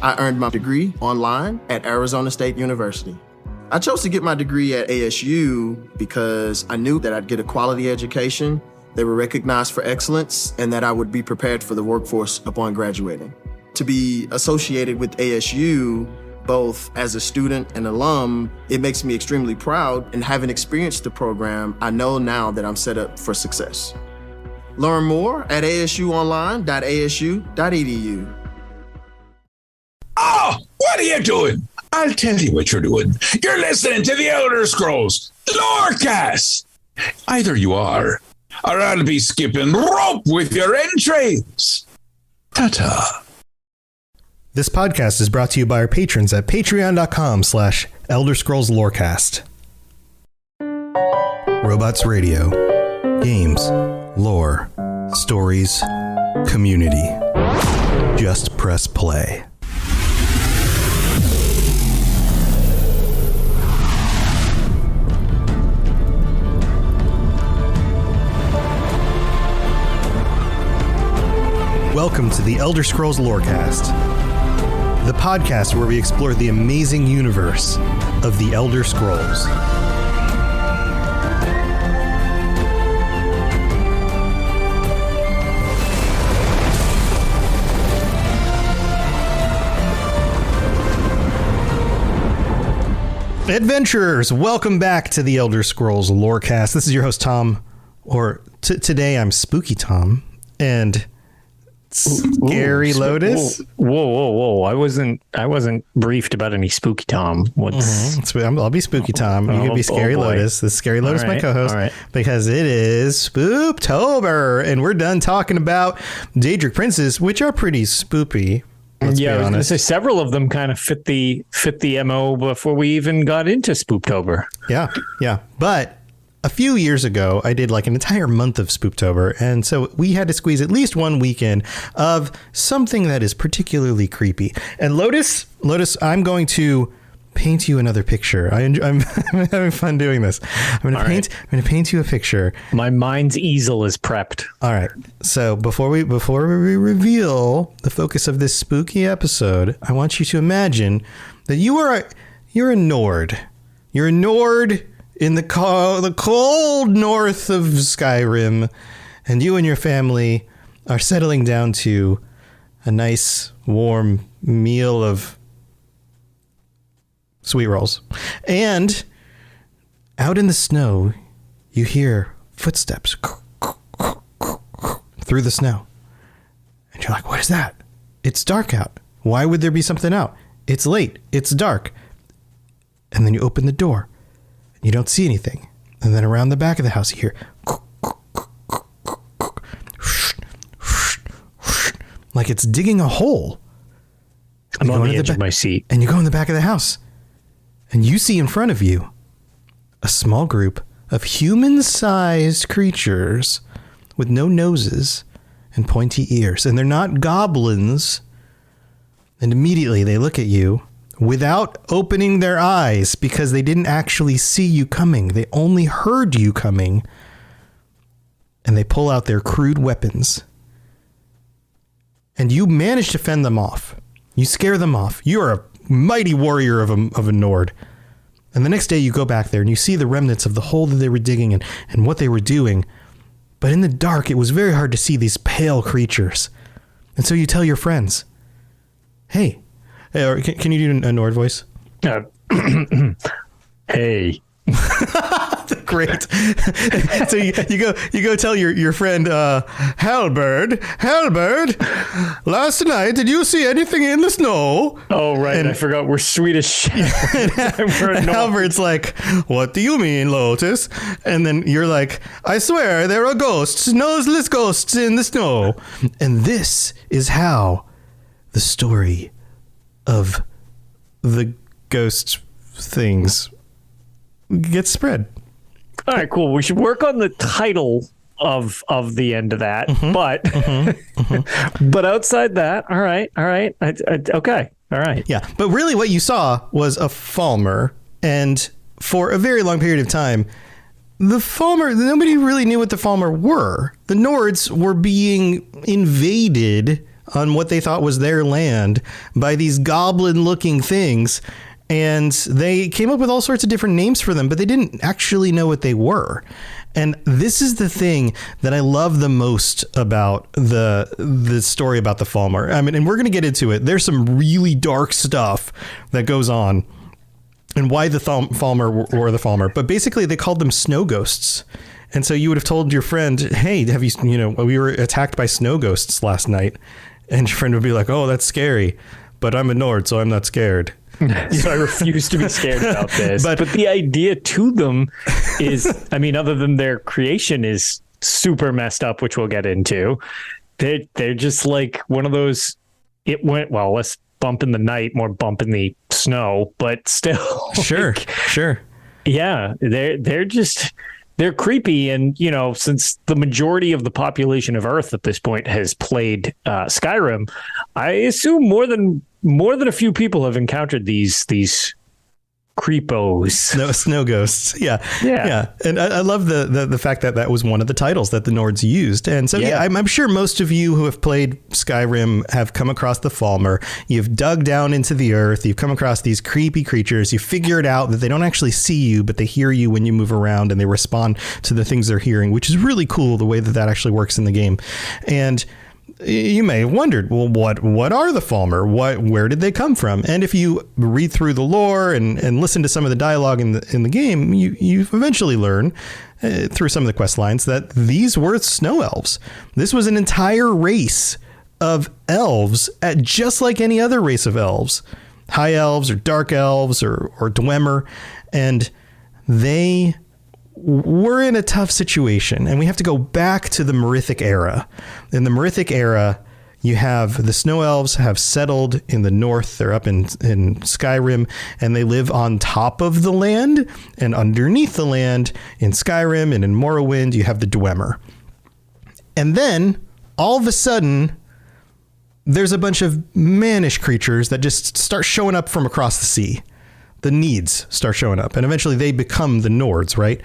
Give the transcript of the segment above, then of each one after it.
I earned my degree online at Arizona State University. I chose to get my degree at ASU because I knew that I'd get a quality education, they were recognized for excellence, and that I would be prepared for the workforce upon graduating. To be associated with ASU, both as a student and alum, it makes me extremely proud, and having experienced the program, I know now that I'm set up for success. Learn more at asuonline.asu.edu. Oh, what are you doing? I'll tell you what you're doing. You're listening to the Elder Scrolls Lorecast. Either you are, or I'll be skipping rope with your entrails. Ta-ta. This podcast is brought to you by our patrons at patreon.com/Elder Scrolls Lorecast. Robots Radio. Games. Lore. Stories. Community. Just press play. Welcome to the Elder Scrolls Lorecast, the podcast where we explore the amazing universe of the Elder Scrolls. Adventurers, welcome back to the Elder Scrolls Lorecast. This is your host, Tom, or today I'm Spooky Tom, and Scary Lotus. Whoa! I wasn't briefed about any Spooky Tom. I'll be Spooky Tom. You can be Scary Lotus. This is Scary Lotus, my co-host, because it is Spooptober, and we're done talking about Daedric Princes, which are pretty spoopy. I was going to say several of them kind of fit the MO before we even got into Spooptober. Yeah. But a few years ago, I did like an entire month of Spooptober, and so we had to squeeze at least one weekend of something that is particularly creepy. And Lotus, I'm going to paint you another picture. I'm having fun doing this. I'm going to paint you a picture. My mind's easel is prepped. All right. So before we reveal the focus of this spooky episode, I want you to imagine that you're a Nord. You're a Nord in the cold north of Skyrim, and you and your family are settling down to a nice warm meal of sweet rolls. And out in the snow, you hear footsteps through the snow. And you're like, what is that? It's dark out. Why would there be something out? It's late. It's dark. And then you open the door. You don't see anything. And then around the back of the house, you hear like it's digging a hole. I'm on the edge of my seat. And you go in the back of the house. And you see in front of you a small group of human-sized creatures with no noses and pointy ears. And they're not goblins. And immediately they look at you without opening their eyes because they didn't actually see you coming. They only heard you coming. And they pull out their crude weapons. And you manage to fend them off. You scare them off. You are a mighty warrior of a Nord. And the next day you go back there and you see the remnants of the hole that they were digging and what they were doing. But in the dark, it was very hard to see these pale creatures. And so you tell your friends, hey, can you do a Nord voice? Hey. Great. So you go tell your friend Halberd, last night did you see anything in the snow? Oh right, and I forgot we're Swedish. and Halberd's like, what do you mean, Lotus? And then you're like, I swear there are ghosts, noseless ghosts in the snow. And this is how the story of the ghost things gets spread. All right, cool. We should work on the title of the end of that, but outside that, all right, okay, all right. Yeah, but really, what you saw was a Falmer, and for a very long period of time, the Falmer, nobody really knew what the Falmer were. The Nords were being invaded on what they thought was their land by these goblin-looking things. And they came up with all sorts of different names for them, but they didn't actually know what they were. And this is the thing that I love the most about the story about the Falmer. I mean, and we're going to get into it. There's some really dark stuff that goes on and why the Falmer were the Falmer. But basically, they called them snow ghosts. And so you would have told your friend, hey, we were attacked by snow ghosts last night. And your friend would be like, oh, that's scary. But I'm a Nord, so I'm not scared. So I refuse to be scared about this. But the idea to them is, I mean, other than their creation is super messed up, which we'll get into, they're just like one of those, less bump in the night, more bump in the snow, but still. Sure. Yeah, they're creepy. And, since the majority of the population of Earth at this point has played Skyrim, I assume more than a few people have encountered these creepos. Snow ghosts. Yeah. And I love the fact that was one of the titles that the Nords used. And so, I'm sure most of you who have played Skyrim have come across the Falmer. You've dug down into the earth. You've come across these creepy creatures. You figured out that they don't actually see you, but they hear you when you move around and they respond to the things they're hearing, which is really cool the way that actually works in the game. And you may have wondered, well, what are the Falmer? Where did they come from? And if you read through the lore and listen to some of the dialogue in the game, you eventually learn through some of the quest lines that these were snow elves. This was an entire race of elves, just like any other race of elves, high elves or dark elves or Dwemer, and they we're in a tough situation, and we have to go back to the Merithic era. In the Merithic era, you have the snow elves have settled in the north. They're up in Skyrim, and they live on top of the land, and underneath the land in Skyrim and in Morrowind, you have the Dwemer. And then all of a sudden, there's a bunch of mannish creatures that just start showing up from across the sea. The Needs start showing up, and eventually they become the Nords, right?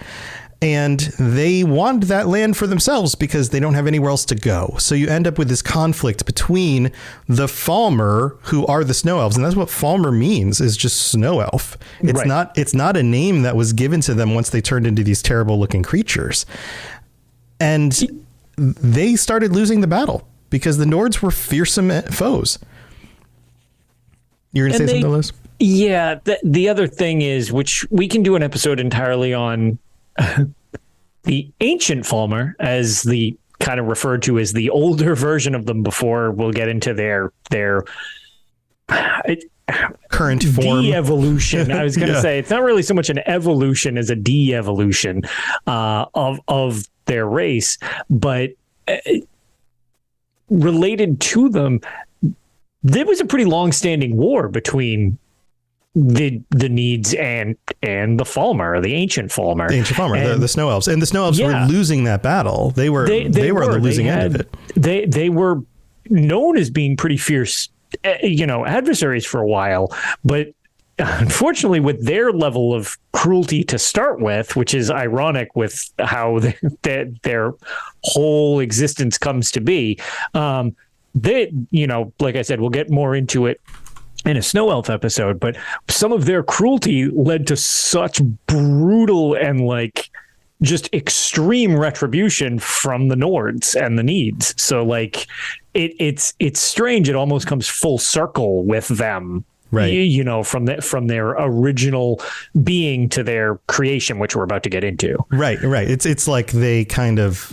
And they want that land for themselves because they don't have anywhere else to go. So you end up with this conflict between the Falmer, who are the snow elves, and that's what Falmer means, is just snow elf. It's not a name that was given to them once they turned into these terrible looking creatures. And they started losing the battle because the Nords were fearsome foes. You're going to say something, Liz? Yeah, the other thing is, which we can do an episode entirely on, the ancient Falmer, as the kind of referred to as the older version of them before we'll get into their current form. De-evolution. I was going to say, it's not really so much an evolution as a de-evolution of their race, but related to them, there was a pretty long-standing war between the Needs and the Falmer, the ancient Falmer. The ancient Falmer, the snow elves. And the snow elves were losing that battle. They were on the losing end of it. They were known as being pretty fierce, adversaries for a while, but unfortunately with their level of cruelty to start with, which is ironic with how their whole existence comes to be, they, like I said, we'll get more into it in a snow elf episode, but some of their cruelty led to such brutal and just extreme retribution from the Nords and the Needs. So it's strange. It almost comes full circle with them, right? From their original being to their creation, which we're about to get into. Right. It's like they kind of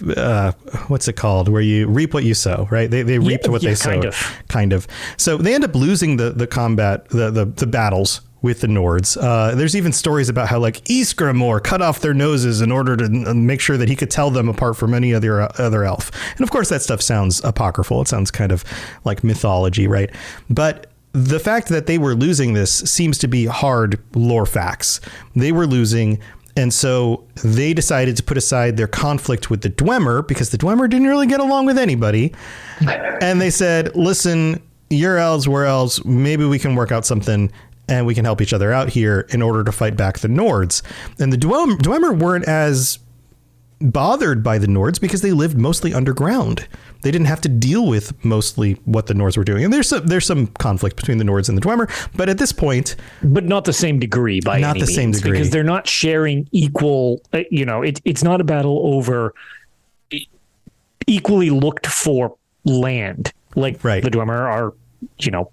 what's it called, where you reap what you sow, right? They reaped what they sowed. Kind of. So they end up losing the combat, the battles with the Nords. There's even stories about how Ysgramor cut off their noses in order to make sure that he could tell them apart from any other elf. And of course that stuff sounds apocryphal. It sounds kind of like mythology, right? But the fact that they were losing this seems to be hard lore facts. They were losing, and so they decided to put aside their conflict with the Dwemer, because the Dwemer didn't really get along with anybody. And they said, listen, you're elves, we're elves, maybe we can work out something and we can help each other out here in order to fight back the Nords. And the Dwemer weren't as bothered by the Nords because they lived mostly underground. They didn't have to deal with mostly what the Nords were doing. And there's some conflict between the Nords and the Dwemer, but at this point, but not the same degree by not any the means, same degree, because they're not sharing equal. It's not a battle over equally looked for land. Like right. The Dwemer are,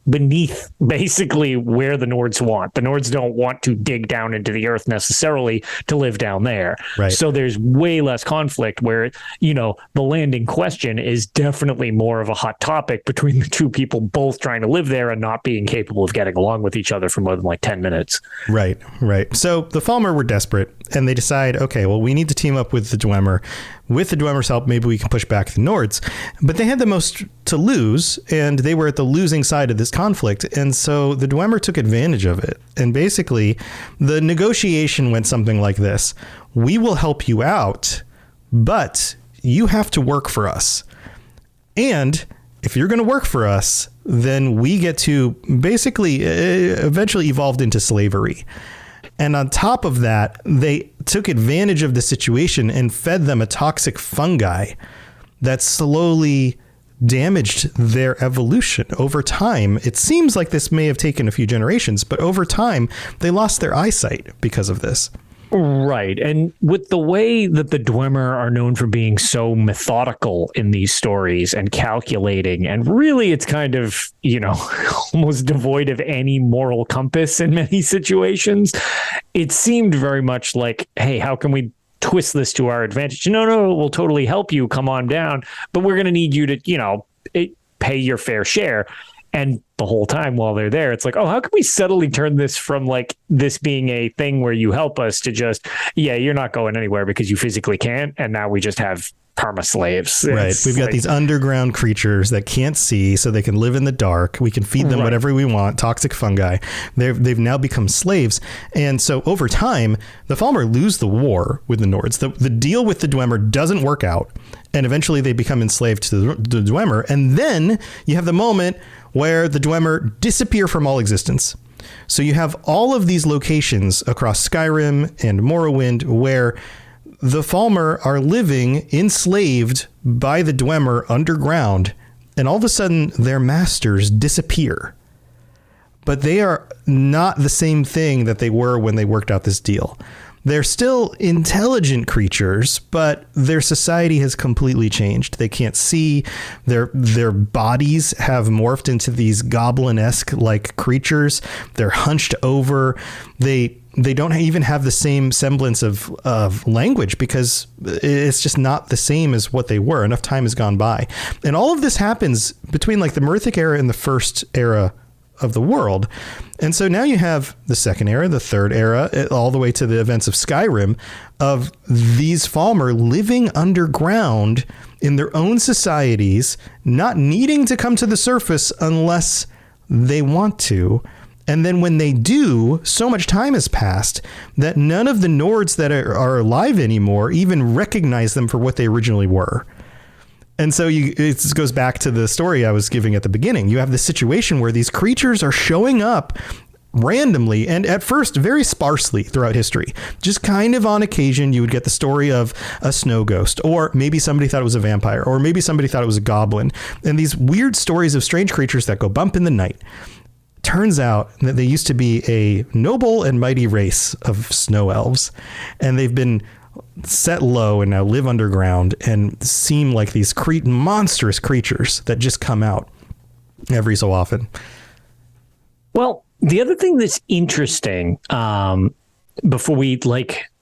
beneath basically where the Nords want. The Nords don't want to dig down into the earth necessarily to live down there. Right. So there's way less conflict where, the land in question is definitely more of a hot topic between the two people both trying to live there and not being capable of getting along with each other for more than like 10 minutes. Right. So the Falmer were desperate and they decide, okay, well, we need to team up with the Dwemer. With the Dwemer's help, maybe we can push back the Nords. But they had the most to lose, and they were at the losing side of this conflict. And so the Dwemer took advantage of it. And basically, the negotiation went something like this. We will help you out, but you have to work for us. And if you're going to work for us, then we get to basically eventually evolved into slavery. And on top of that, they took advantage of the situation and fed them a toxic fungi that slowly damaged their evolution over time. It seems like this may have taken a few generations, but over time, they lost their eyesight because of this. Right. And with the way that the Dwemer are known for being so methodical in these stories and calculating, and really it's kind of, almost devoid of any moral compass in many situations, it seemed very much like, hey, how can we twist this to our advantage? No, we'll totally help you. Come on down. But we're going to need you to, pay your fair share. And the whole time while they're there, it's like, oh, how can we subtly turn this from like this being a thing where you help us to just, you're not going anywhere because you physically can't. And now we just have perma slaves. Right. We've got these underground creatures that can't see, so they can live in the dark. We can feed them whatever we want. Toxic fungi. They've now become slaves. And so over time, the Falmer lose the war with the Nords. The deal with the Dwemer doesn't work out. And eventually they become enslaved to the Dwemer. And then you have the moment where the Dwemer disappear from all existence. So you have all of these locations across Skyrim and Morrowind where the Falmer are living enslaved by the Dwemer underground, and all of a sudden their masters disappear. But they are not the same thing that they were when they worked out this deal. They're still intelligent creatures, but their society has completely changed. They can't see. Their bodies have morphed into these goblin-esque like creatures. They're hunched over. They don't even have the same semblance of language because it's just not the same as what they were. Enough time has gone by. And all of this happens between like the Merthic era and the first era of the world. And so now you have the second era, the third era, all the way to the events of Skyrim, of these Falmer living underground in their own societies, not needing to come to the surface unless they want to. And then when they do, so much time has passed that none of the Nords that are alive anymore even recognize them for what they originally were. And so it goes back to the story I was giving at the beginning. You have this situation where these creatures are showing up randomly and at first very sparsely throughout history. Just kind of on occasion, you would get the story of a snow ghost, or maybe somebody thought it was a vampire, or maybe somebody thought it was a goblin. And these weird stories of strange creatures that go bump in the night. Turns out that they used to be a noble and mighty race of snow elves, and they've been set low and now live underground and seem like these monstrous creatures that just come out every so often. Well, the other thing that's interesting, before we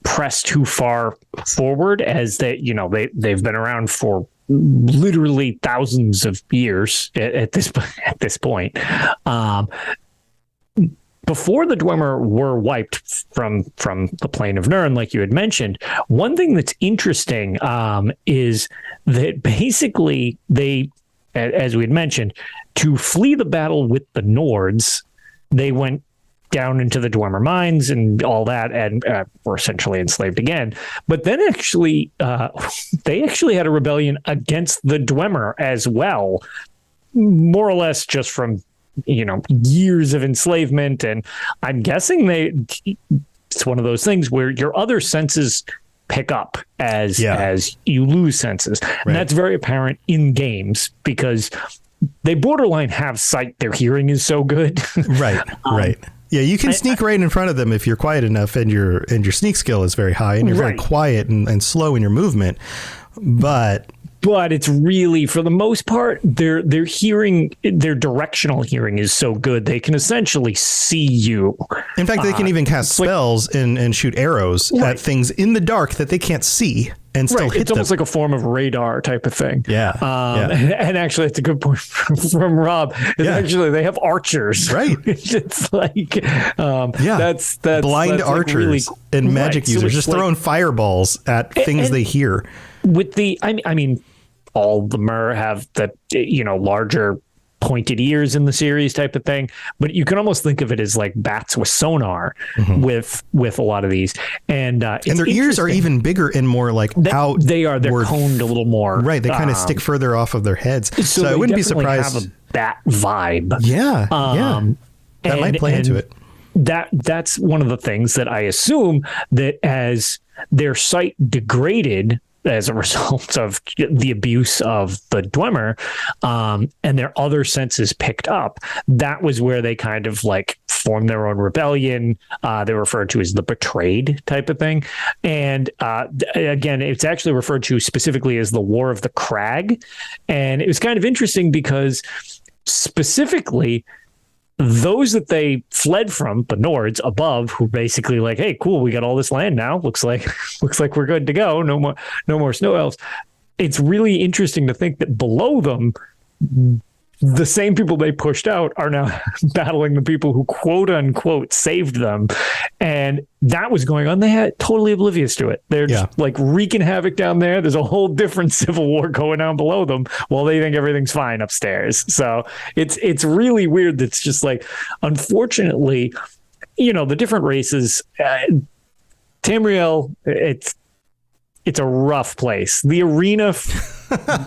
press too far forward, as that they've been around for literally thousands of years at this point. Before the Dwemer were wiped from the plane of Nirn, like you had mentioned, one thing that's interesting is that basically they, as we had mentioned, to flee the battle with the Nords, they went down into the Dwemer mines and all that, and were essentially enslaved again. But then actually, they actually had a rebellion against the Dwemer as well, more or less just from years of enslavement. And I'm guessing it's one of those things where your other senses pick up as you lose senses. And that's very apparent in games because they borderline have sight. Their hearing is so good. Right. Yeah, you can sneak right in front of them if you're quiet enough and your sneak skill is very high and you're very quiet and slow in your movement. But it's really, for the most part, their hearing, their directional hearing is so good they can essentially see you. In fact, they can even cast spells and shoot arrows at things in the dark that they can't see and still hit It's almost like a form of radar type of thing. Yeah. And actually, it's a good point from Rob. Actually, they have archers. Right. It's like, that's blind archers really, and magic users just throwing fireballs at things they hear. With I mean, all the Mer have the larger pointed ears in the series type of thing, but you can almost think of it as like bats with sonar with a lot of these, and their ears are even bigger and more like out. They're coned a little more, right? They kind of stick further off of their heads, so I wouldn't be surprised. Have a bat vibe, that might play into it. That's one of the things that I assume that as their sight degraded as a result of the abuse of the Dwemer, and their other senses picked up, that was where they kind of like formed their own rebellion. They were referred to as the betrayed type of thing. And again, it's actually referred to specifically as the War of the Crag. And it was kind of interesting because specifically those that they fled from, the Nords above, who basically like, hey, cool, we got all this land now. Looks like we're good to go. No more snow elves. It's really interesting to think that below them, the same people they pushed out are now battling the people who quote unquote saved them. And that was going on. They had totally oblivious to it. They're just like wreaking havoc down there. There's a whole different civil war going on below them while they think everything's fine upstairs. So it's really weird. That's just like, unfortunately, the different races, Tamriel, it's a rough place. The arena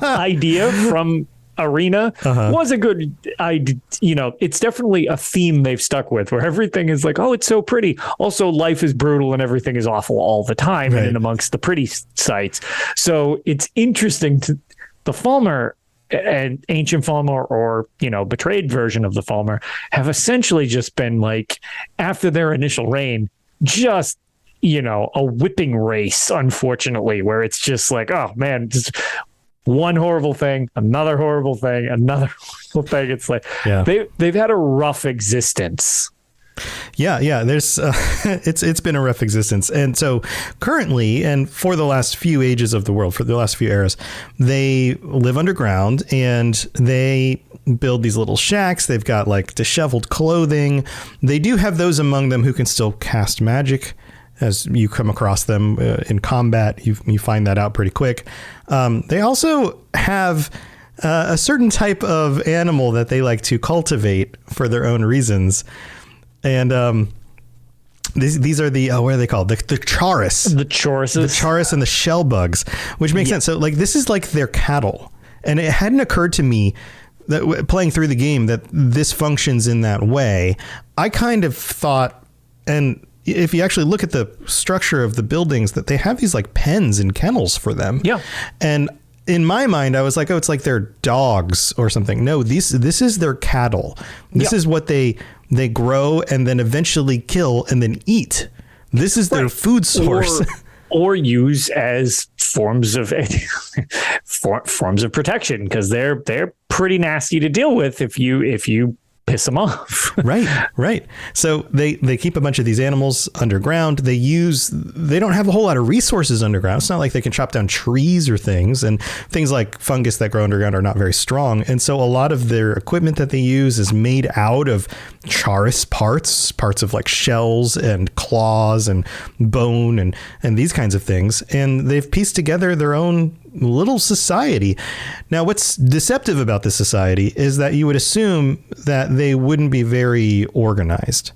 idea from Arena was a good idea. It's definitely a theme they've stuck with, where everything is like, oh, it's so pretty. Also, life is brutal and everything is awful all the time, and in amongst the pretty sites. So it's interesting to the Falmer and ancient Falmer, or betrayed version of the Falmer, have essentially just been like, after their initial reign, just a whipping race, unfortunately, where it's just like, oh man, just one horrible thing, another horrible thing, another horrible thing. It's like they've had a rough existence. Yeah. There's it's been a rough existence, and so currently, and for the last few ages of the world, for the last few eras, they live underground and they build these little shacks. They've got like disheveled clothing. They do have those among them who can still cast magic. As you come across them in combat, you find that out pretty quick. They also have a certain type of animal that they like to cultivate for their own reasons. And these are the, what are they called? The chaurus. The chauruses. The chaurus and the shell bugs, which makes sense. So like, this is like their cattle. And it hadn't occurred to me that playing through the game that this functions in that way. I kind of thought, and if you actually look at the structure of the buildings, that they have these like pens and kennels for them. Yeah. And in my mind, I was like, oh, it's like their dogs or something. No, this is their cattle. This is what they grow and then eventually kill and then eat. This is their food source. Or use as forms of forms of protection, because they're pretty nasty to deal with if you piss them off. Right. So they keep a bunch of these animals underground. They don't have a whole lot of resources underground. It's not like they can chop down trees or things, and things like fungus that grow underground are not very strong. And so a lot of their equipment that they use is made out of chaurus parts of like shells and claws and bone and these kinds of things. And they've pieced together their own little society. Now, what's deceptive about this society is that you would assume that they wouldn't be very organized.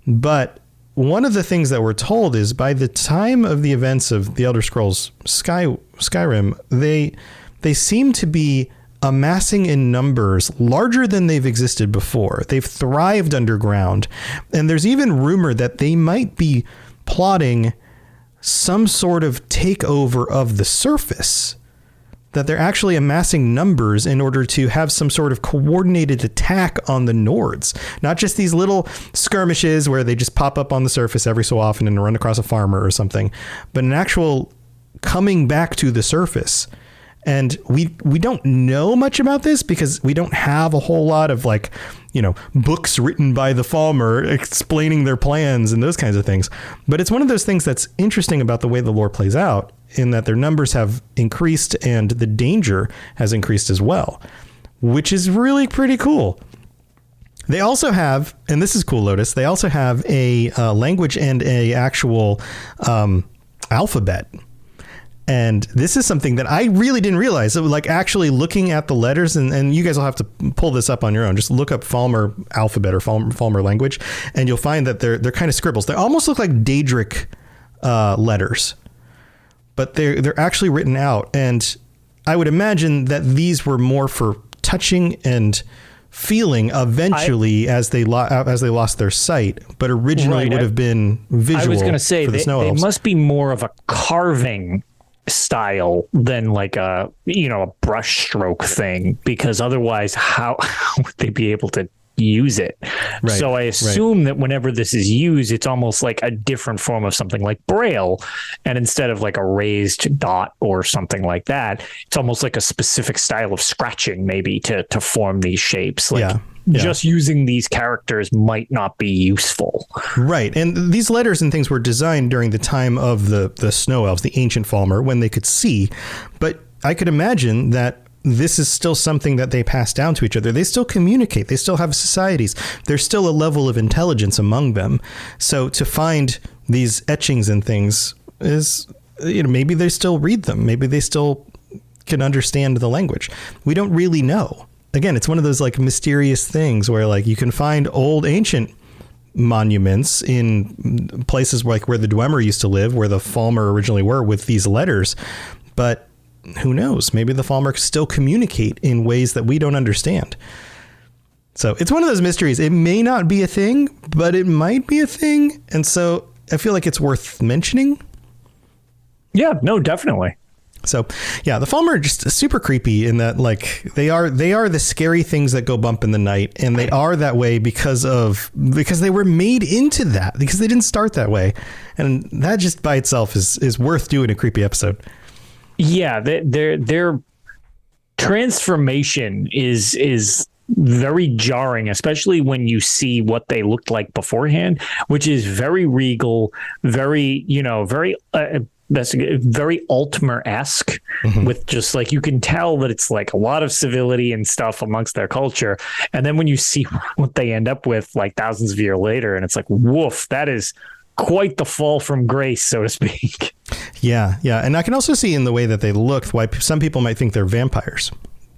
But one of the things that we're told is by the time of the events of the Elder Scrolls Skyrim, they seem to be amassing in numbers larger than they've existed before. They've thrived underground. And there's even rumor that they might be plotting some sort of takeover of the surface, that they're actually amassing numbers in order to have some sort of coordinated attack on the Nords. Not just these little skirmishes where they just pop up on the surface every so often and run across a farmer or something, but an actual coming back to the surface. And we don't know much about this because we don't have a whole lot of books written by the Falmer explaining their plans and those kinds of things. But it's one of those things that's interesting about the way the lore plays out, in that their numbers have increased and the danger has increased as well, which is really pretty cool. They also have, and this is cool, Lotus, they also have a language and a actual alphabet. And this is something that I really didn't realize. So actually looking at the letters, and you guys will have to pull this up on your own. Just look up Falmer alphabet or Falmer language, and you'll find that they're kind of scribbles. They almost look like Daedric letters, but they're actually written out. And I would imagine that these were more for touching and feeling eventually as they lost their sight, but originally would have been visual. I was going to say they must be more of a carving style than a brush stroke thing, because otherwise how would they be able to use it? Right, so I assume that whenever this is used, it's almost like a different form of something like Braille, and instead of a raised dot or something like that, it's almost like a specific style of scratching maybe to form these shapes. Just using these characters might not be useful. Right. And these letters and things were designed during the time of the Snow Elves, the ancient Falmer, when they could see. But I could imagine that this is still something that they pass down to each other. They still communicate. They still have societies. There's still a level of intelligence among them. So to find these etchings and things is, maybe they still read them. Maybe they still can understand the language. We don't really know. Again, it's one of those mysterious things where you can find old ancient monuments in places where the Dwemer used to live, where the Falmer originally were, with these letters. But who knows? Maybe the Falmer still communicate in ways that we don't understand. So it's one of those mysteries. It may not be a thing, but it might be a thing. And so I feel like it's worth mentioning. Yeah, no, definitely. So, yeah, the Falmer are just super creepy in that, they are the scary things that go bump in the night, and they are that way because they were made into that, because they didn't start that way, and that just by itself is worth doing a creepy episode. Yeah, their transformation is very jarring, especially when you see what they looked like beforehand, which is very regal, very that's very Altmer-esque, with just you can tell that it's a lot of civility and stuff amongst their culture. And then when you see what they end up with thousands of years later, and it's woof, that is quite the fall from grace, so to speak. Yeah. And I can also see in the way that they look why some people might think they're vampires,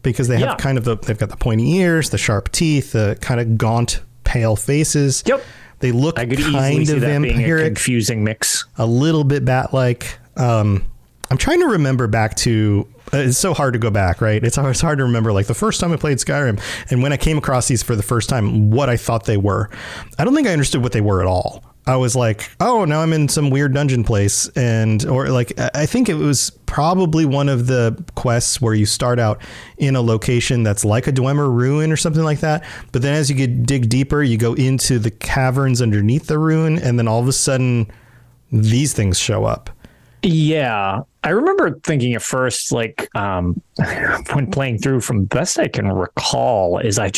because they have they've got the pointy ears, the sharp teeth, the kind of gaunt, pale faces. Yep. They look kind of vampiric, a confusing mix, a little bit bat-like. I'm trying to remember back to. It's so hard to go back, right? It's hard to remember the first time I played Skyrim and when I came across these for the first time, what I thought they were. I don't think I understood what they were at all. I was like, oh, now I'm in some weird dungeon place. I think it was probably one of the quests where you start out in a location that's like a Dwemer ruin or something like that. But then as you dig deeper, you go into the caverns underneath the ruin. And then all of a sudden, these things show up. Yeah, I remember thinking at first, when playing through, from best I can recall, is I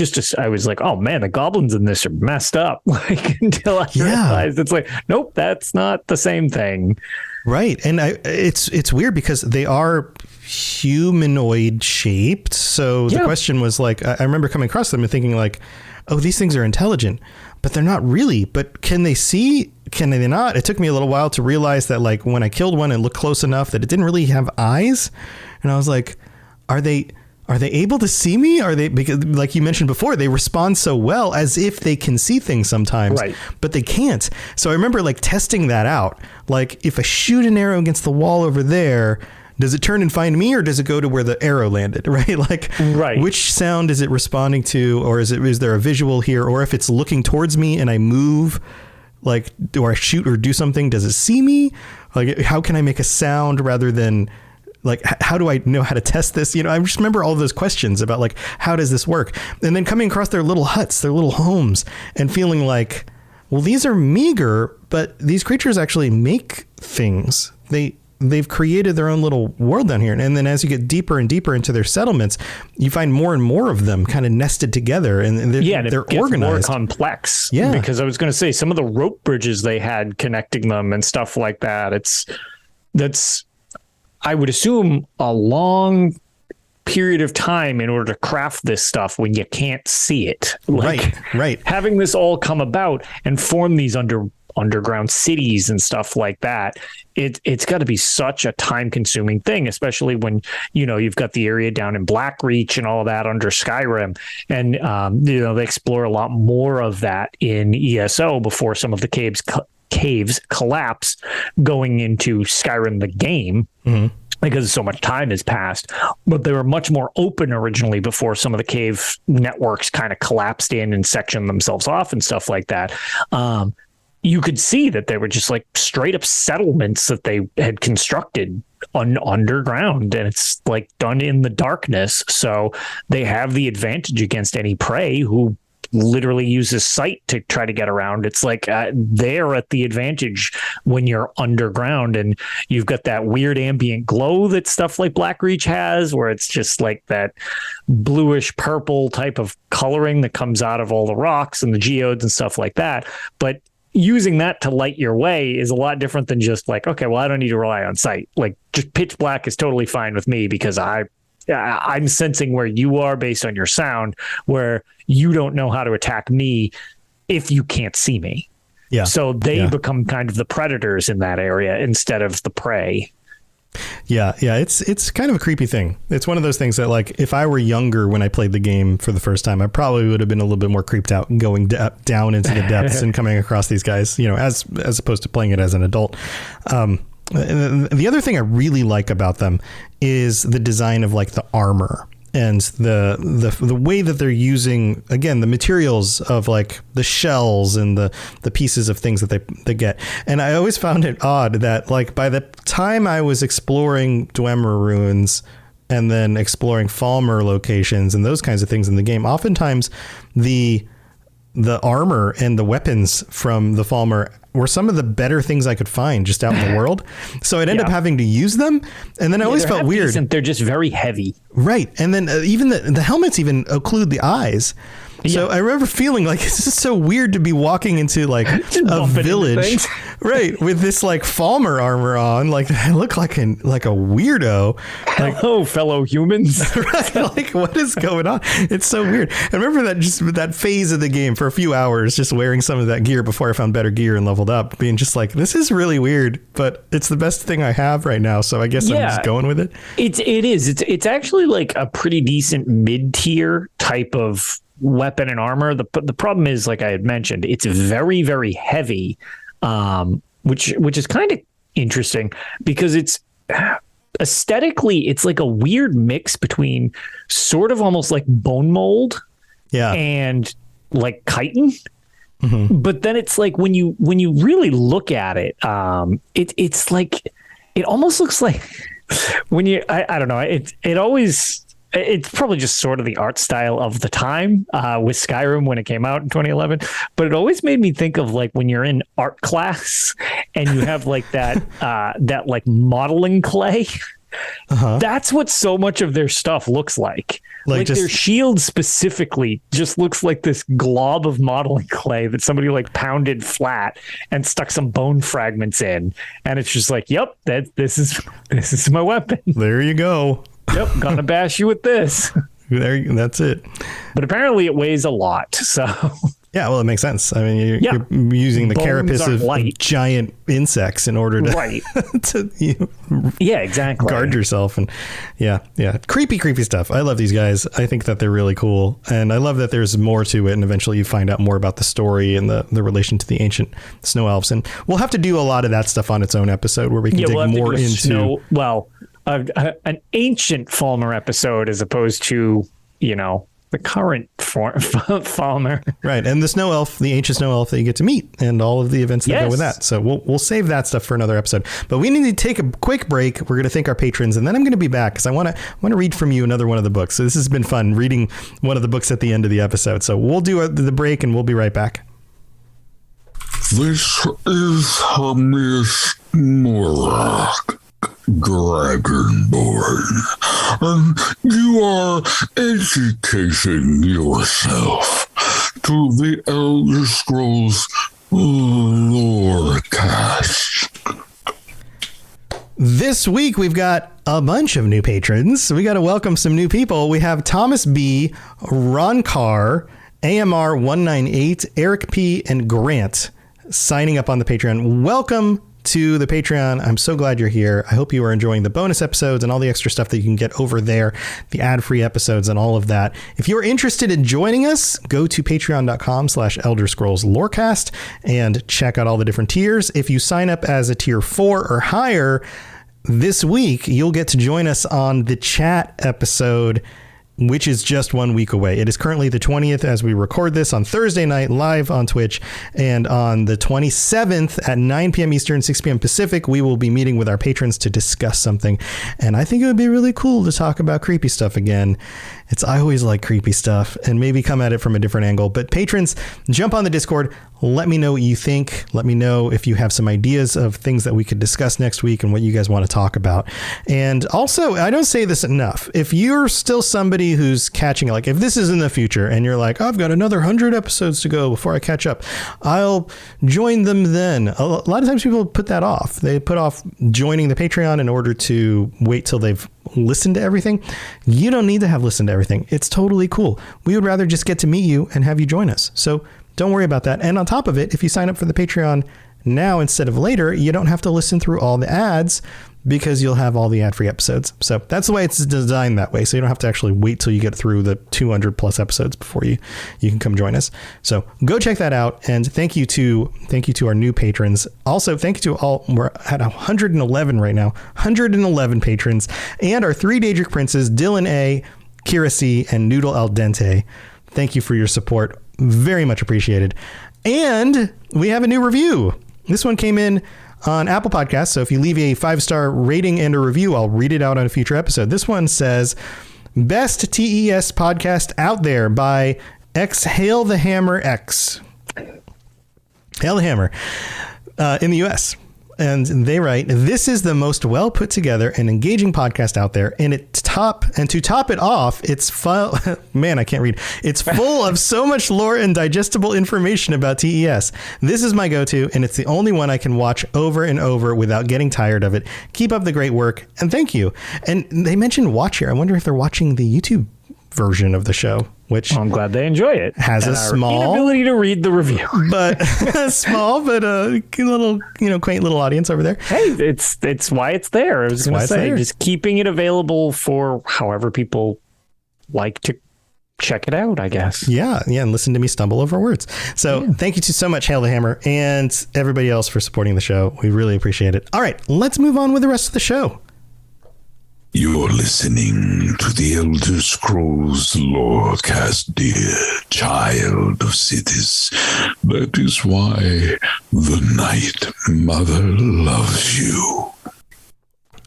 was like, oh man, the goblins in this are messed up. Until I realized it's nope, that's not the same thing. Right, and it's weird because they are humanoid shaped. So the question was I remember coming across them and thinking oh, these things are intelligent, but they're not really. But can they see? Can they not? It took me a little while to realize that when I killed one and looked close enough that it didn't really have eyes. And I was like, are they able to see me? Are they, because like you mentioned before, they respond so well as if they can see things sometimes, right, but they can't. So I remember testing that out. If I shoot an arrow against the wall over there, does it turn and find me, or does it go to where the arrow landed? Right. Right. Which sound is it responding to? Or is there a visual here? Or if it's looking towards me and I move, Like, do I shoot or do something? Does it see me? Like, how can I make a sound rather than like, how do I know how to test this? You know, I just remember all those questions about like, how does this work? And then coming across their little huts, their little homes, and feeling like, well, these are meager, but these creatures actually make things. They've created their own little world down here. And then as you get deeper and deeper into their settlements, you find more and more of them kind of nested together, and they're organized. More complex. Yeah. Because I was going to say some of the rope bridges they had connecting them and stuff like that. That's, I would assume, a long period of time in order to craft this stuff when you can't see it. Like, right. Having this all come about and form these underground cities and stuff like that, it's got to be such a time-consuming thing, especially when, you know, you've got the area down in Blackreach and all that under Skyrim, and you know, they explore a lot more of that in ESO before some of the caves collapse going into Skyrim the game. Mm-hmm. Because so much time has passed, but they were much more open originally before some of the cave networks kind of collapsed in and sectioned themselves off and stuff like that. You could see that they were just like straight up settlements that they had constructed underground, and it's like done in the darkness. So they have the advantage against any prey who literally uses sight to try to get around. It's like they're at the advantage when you're underground, and you've got that weird ambient glow that stuff like Blackreach has, where it's just like that bluish purple type of coloring that comes out of all the rocks and the geodes and stuff like that. But using that to light your way is a lot different than just like, okay, well, I don't need to rely on sight. Like, just pitch black is totally fine with me because I'm sensing where you are based on your sound, where you don't know how to attack me if you can't see me. Yeah. So they become kind of the predators in that area instead of the prey. Yeah. It's kind of a creepy thing. It's one of those things that, like, if I were younger when I played the game for the first time, I probably would have been a little bit more creeped out going down into the depths and coming across these guys, you know, as opposed to playing it as an adult. And the other thing I really like about them is the design of like the armor and the way that they're using, again, the materials of like the shells and the pieces of things that they get. And I always found it odd that, like, by the time I was exploring Dwemer ruins and then exploring Falmer locations and those kinds of things in the game, oftentimes the armor and the weapons from the Falmer were some of the better things I could find just out in the world. So I'd end up having to use them. And then I always felt weird. They're just very heavy. Right. And then even the helmets even occlude the eyes. So I remember feeling like, this is so weird to be walking into like a village, right, with this like Falmer armor on. Like, I look like a weirdo. Like, hello, fellow humans. Right, like, what is going on? It's so weird. I remember that phase of the game for a few hours, just wearing some of that gear before I found better gear and leveled up, being just like, this is really weird, but it's the best thing I have right now. So I guess I'm just going with it. It is. It's actually like a pretty decent mid-tier type of weapon and armor. The problem is, like I had mentioned, it's very, very heavy, which is kind of interesting because it's aesthetically, it's like a weird mix between sort of almost like bone mold and like chitin. Mm-hmm. But then it's like when you really look at it, it's like, it almost looks like when you, I don't know, it always, it's probably just sort of the art style of the time with Skyrim when it came out in 2011. But it always made me think of like when you're in art class and you have like that like modeling clay. Uh-huh. That's what so much of their stuff looks like. Like their shield specifically just looks like this glob of modeling clay that somebody like pounded flat and stuck some bone fragments in. And it's just like, yep, this is my weapon. There you go. Yep, gonna bash you with this. That's it. But apparently it weighs a lot, so... Yeah, well, it makes sense. I mean, you're using the carapace of giant insects in order to, exactly, guard yourself. And yeah. Creepy stuff. I love these guys. I think that they're really cool. And I love that there's more to it. And eventually you find out more about the story and the relation to the ancient snow elves. And we'll have to do a lot of that stuff on its own episode where we can dig more into... an ancient Falmer episode as opposed to, you know, the current Falmer. Right. And the snow elf, the ancient snow elf that you get to meet, and all of the events that go with that. So we'll save that stuff for another episode. But we need to take a quick break. We're going to thank our patrons, and then I'm going to be back because I want to read from you another one of the books. So this has been fun reading one of the books at the end of the episode. So we'll do the break, and we'll be right back. This is Miss Morlock, Dragonborn, and you are educating yourself to the Elder Scrolls Lorecast. This week, we've got a bunch of new patrons. We got to welcome some new people. We have Thomas B., Ron Carr, AMR 198, Eric P., and Grant signing up on the Patreon. Welcome to the Patreon. I'm so glad you're here. I hope you are enjoying the bonus episodes and all the extra stuff that you can get over there, the ad-free episodes and all of that. If you're interested in joining us, go to patreon.com/Elder Scrolls Lorecast and check out all the different tiers. If you sign up as a tier 4 or higher, this week you'll get to join us on the chat episode, which is just 1 week away. It is currently the 20th as we record this on Thursday night live on Twitch. And on the 27th at 9 p.m. Eastern, 6 p.m. Pacific, we will be meeting with our patrons to discuss something. And I think it would be really cool to talk about creepy stuff again. I always like creepy stuff and maybe come at it from a different angle. But patrons, jump on the Discord. Let me know what you think. Let me know if you have some ideas of things that we could discuss next week and what you guys want to talk about. And also, I don't say this enough. If you're still somebody who's catching, like if this is in the future and you're like, I've got another 100 episodes to go before I catch up, I'll join them then. A lot of times people put that off. They put off joining the Patreon in order to wait till they've listened to everything. You don't need to have listened to everything. It's totally cool. We would rather just get to meet you and have you join us. So don't worry about that. And on top of it, if you sign up for the Patreon now instead of later, you don't have to listen through all the ads because you'll have all the ad-free episodes. So that's the way it's designed that way. So you don't have to actually wait till you get through the 200 plus episodes before you can come join us. So go check that out. And thank you to our new patrons. Also, thank you to all. We're at 111 right now, 111 patrons, and our 3 Daedric Princes, Dylan A., Kira C., and Noodle Al Dente. Thank you for your support. Very much appreciated. And we have a new review. This one came in on Apple Podcasts. So if you leave a 5-star rating and a review, I'll read it out on a future episode. This one says, best TES podcast out there by X Hail the Hammer X. Hail the Hammer in the US. And they write, this is the most well put together and engaging podcast out there. And to top it off, it's man, I can't read. It's full of so much lore and digestible information about TES. This is my go-to, and it's the only one I can watch over and over without getting tired of it. Keep up the great work, and thank you. And they mentioned watch here. I wonder if they're watching the YouTube version of the show, which I'm glad they enjoy it. Has and a small inability to read the review, but small, but a little, quaint little audience over there. Hey, it's why it's there. I was going to say, just keeping it available for however people like to check it out, I guess. Yeah, and listen to me stumble over words. So Thank you so much, Hail the Hammer, and everybody else for supporting the show. We really appreciate it. All right, let's move on with the rest of the show. You're listening to the Elder Scrolls Lorecast, dear child of cities. That is why the Night Mother loves you.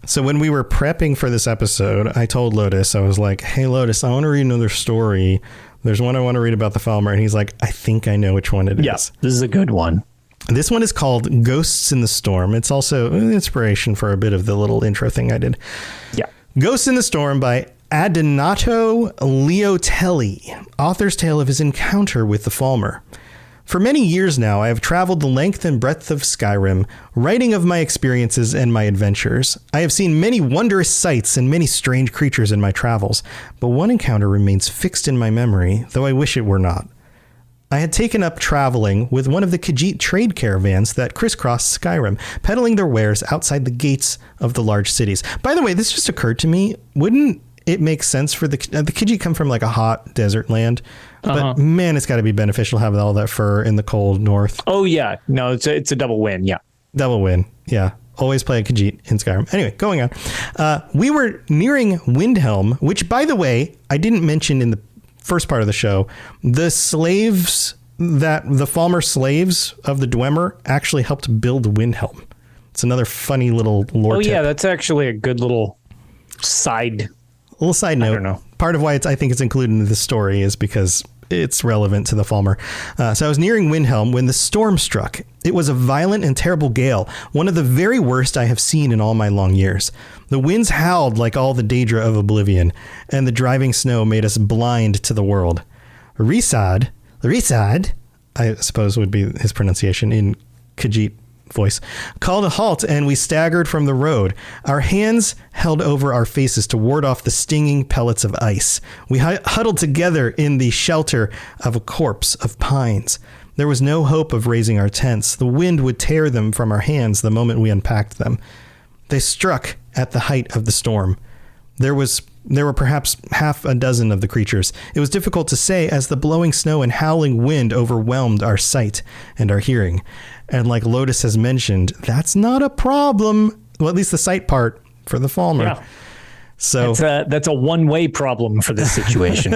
So when we were prepping for this episode, I told Lotus, I was like, hey, Lotus, I want to read another story. There's one I want to read about the Falmer. And he's like, I think I know which one it is. Yes, this is a good one. This one is called Ghosts in the Storm. It's also an inspiration for a bit of the little intro thing I did. Yeah. Ghosts in the Storm by Adonato Leotelli, author's tale of his encounter with the Falmer. For many years now, I have traveled the length and breadth of Skyrim, writing of my experiences and my adventures. I have seen many wondrous sights and many strange creatures in my travels, but one encounter remains fixed in my memory, though I wish it were not. I had taken up traveling with one of the Khajiit trade caravans that crisscrossed Skyrim, peddling their wares outside the gates of the large cities. By the way, this just occurred to me. Wouldn't it make sense for the Khajiit come from like a hot desert land? But man, it's got to be beneficial to have all that fur in the cold north. Oh, yeah. No, it's a double win. Yeah. Double win. Yeah. Always play a Khajiit in Skyrim. Anyway, going on. We were nearing Windhelm, which, by the way, I didn't mention in the first part of the show, the slaves the Falmer slaves of the Dwemer actually helped build Windhelm. It's another funny little lore tip. Yeah, that's actually a good little side note. I don't know. Part of why I think it's included in this story is because it's relevant to the Falmer. So I was nearing Windhelm when the storm struck. It was a violent and terrible gale, one of the very worst I have seen in all my long years. The winds howled like all the Daedra of Oblivion, and the driving snow made us blind to the world. Risad, I suppose would be his pronunciation in Khajiit voice, called a halt, and we staggered from the road, our hands held over our faces to ward off the stinging pellets of ice. We huddled together in the shelter of a corpse of pines. There was no hope of raising our tents. The wind would tear them from our hands the moment we unpacked them. They struck at the height of the storm. There were perhaps half a dozen of the creatures. It was difficult to say as the blowing snow and howling wind overwhelmed our sight and our hearing. And like Lotus has mentioned, that's not a problem. Well, at least the sight part for the Falmer. Yeah. So that's a one-way problem for this situation.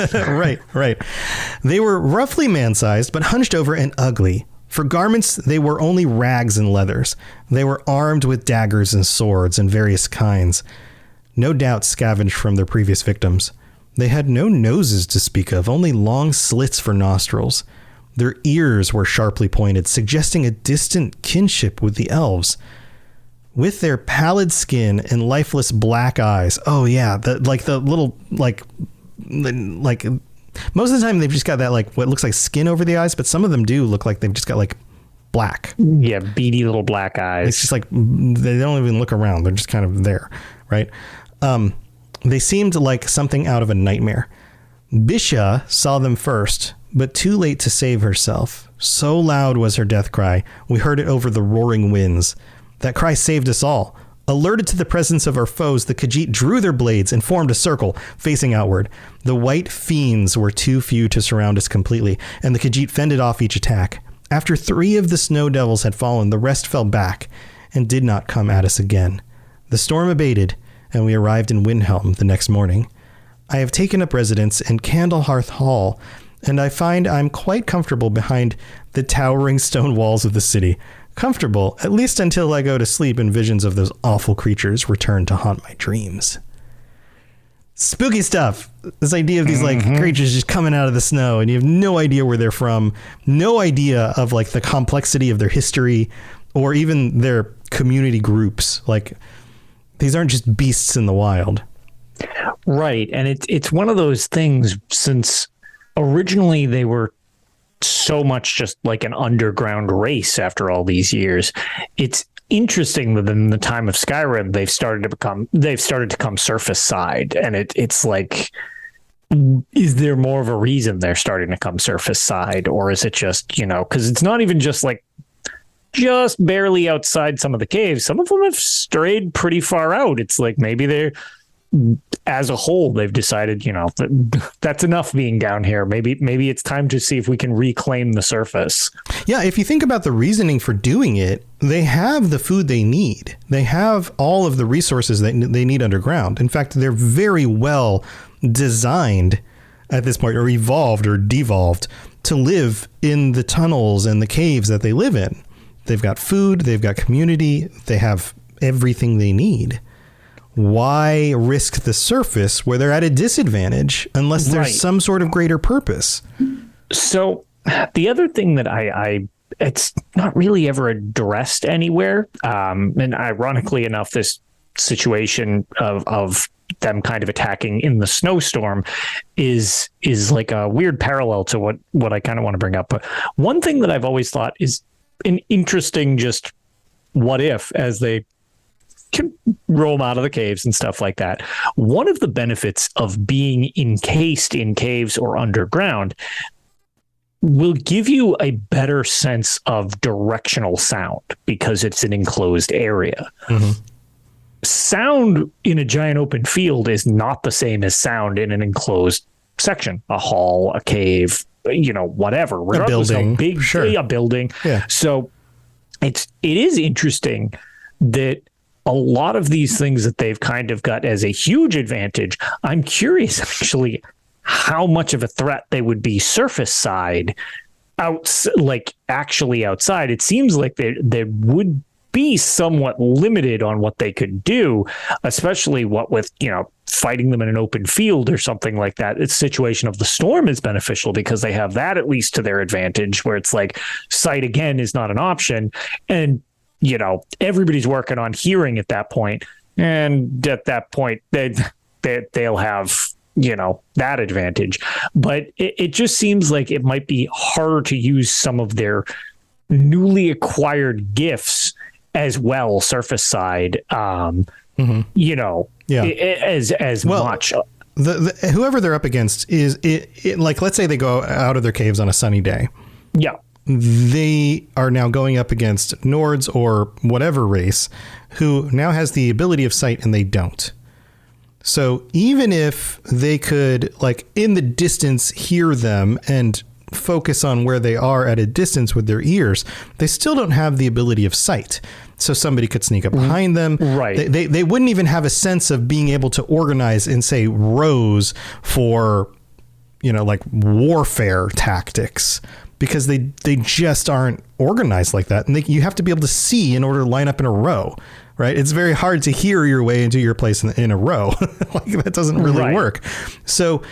Right. They were roughly man-sized, but hunched over and ugly. For garments, they were only rags and leathers. They were armed with daggers and swords and various kinds. No doubt scavenged from their previous victims. They had no noses to speak of, only long slits for nostrils. Their ears were sharply pointed, suggesting a distant kinship with the elves. With their pallid skin and lifeless black eyes. Oh yeah, most of the time they've just got that like what looks like skin over the eyes, but some of them do look like they've just got like black. Yeah, beady little black eyes. It's just like they don't even look around. They're just kind of there, right? They seemed like something out of a nightmare. Bisha saw them first, but too late to save herself. So loud was her death cry, we heard it over the roaring winds. That cry saved us all. Alerted to the presence of our foes, the Khajiit drew their blades and formed a circle, facing outward. The white fiends were too few to surround us completely, and the Khajiit fended off each attack. After 3 of the snow devils had fallen, the rest fell back and did not come at us again. The storm abated, and we arrived in Windhelm the next morning. I have taken up residence in Candlehearth Hall, and I find I'm quite comfortable behind the towering stone walls of the city. Comfortable, at least until I go to sleep and visions of those awful creatures return to haunt my dreams. Spooky stuff. This idea of these like creatures just coming out of the snow, and you have no idea where they're from, no idea of like the complexity of their history or even their community groups. Like these aren't just beasts in the wild. Right. And it's one of those things, since originally they were so much just like an underground race after all these years. It's interesting that in the time of Skyrim, they've started to come surface side. And it's like, is there more of a reason they're starting to come surface side? Or is it just, because it's not even just like just barely outside some of the caves. Some of them have strayed pretty far out. It's like maybe they're, as a whole, they've decided, that's enough being down here. Maybe it's time to see if we can reclaim the surface. Yeah, if you think about the reasoning for doing it, they have the food they need. They have all of the resources that they need underground. In fact, they're very well designed at this point, or evolved or devolved, to live in the tunnels and the caves that they live in. They've got food, they've got community, they have everything they need. Why risk the surface where they're at a disadvantage unless there's some sort of greater purpose? So the other thing that it's not really ever addressed anywhere. And ironically enough, this situation of them kind of attacking in the snowstorm is like a weird parallel to what I kind of want to bring up. But one thing that I've always thought is an interesting just what if, as they can roam out of the caves and stuff like that. One of the benefits of being encased in caves or underground will give you a better sense of directional sound because it's an enclosed area. Mm-hmm. Sound in a giant open field is not the same as sound in an enclosed section, a hall, a cave, whatever. A building. A building. Yeah. So it is interesting that a lot of these things that they've kind of got as a huge advantage, I'm curious actually how much of a threat they would be surface side, actually outside. It seems like they would be somewhat limited on what they could do, especially what with, fighting them in an open field or something like that. It's situation of the storm is beneficial because they have that at least to their advantage, where it's like sight again is not an option. And, everybody's working on hearing at that point. And at that point, they'll have, that advantage. But it just seems like it might be harder to use some of their newly acquired gifts as well, surface side, as much. Whoever they're up against is like, let's say they go out of their caves on a sunny day. Yeah. They are now going up against Nords or whatever race who now has the ability of sight and they don't. So even if they could, like, in the distance, hear them and focus on where they are at a distance with their ears, they still don't have the ability of sight. So somebody could sneak up behind them. Right. They wouldn't even have a sense of being able to organize in, say, rows for, like warfare tactics, because they just aren't organized like that. And you have to be able to see in order to line up in a row. Right. It's very hard to hear your way into your place in a row. Like, that doesn't really work. So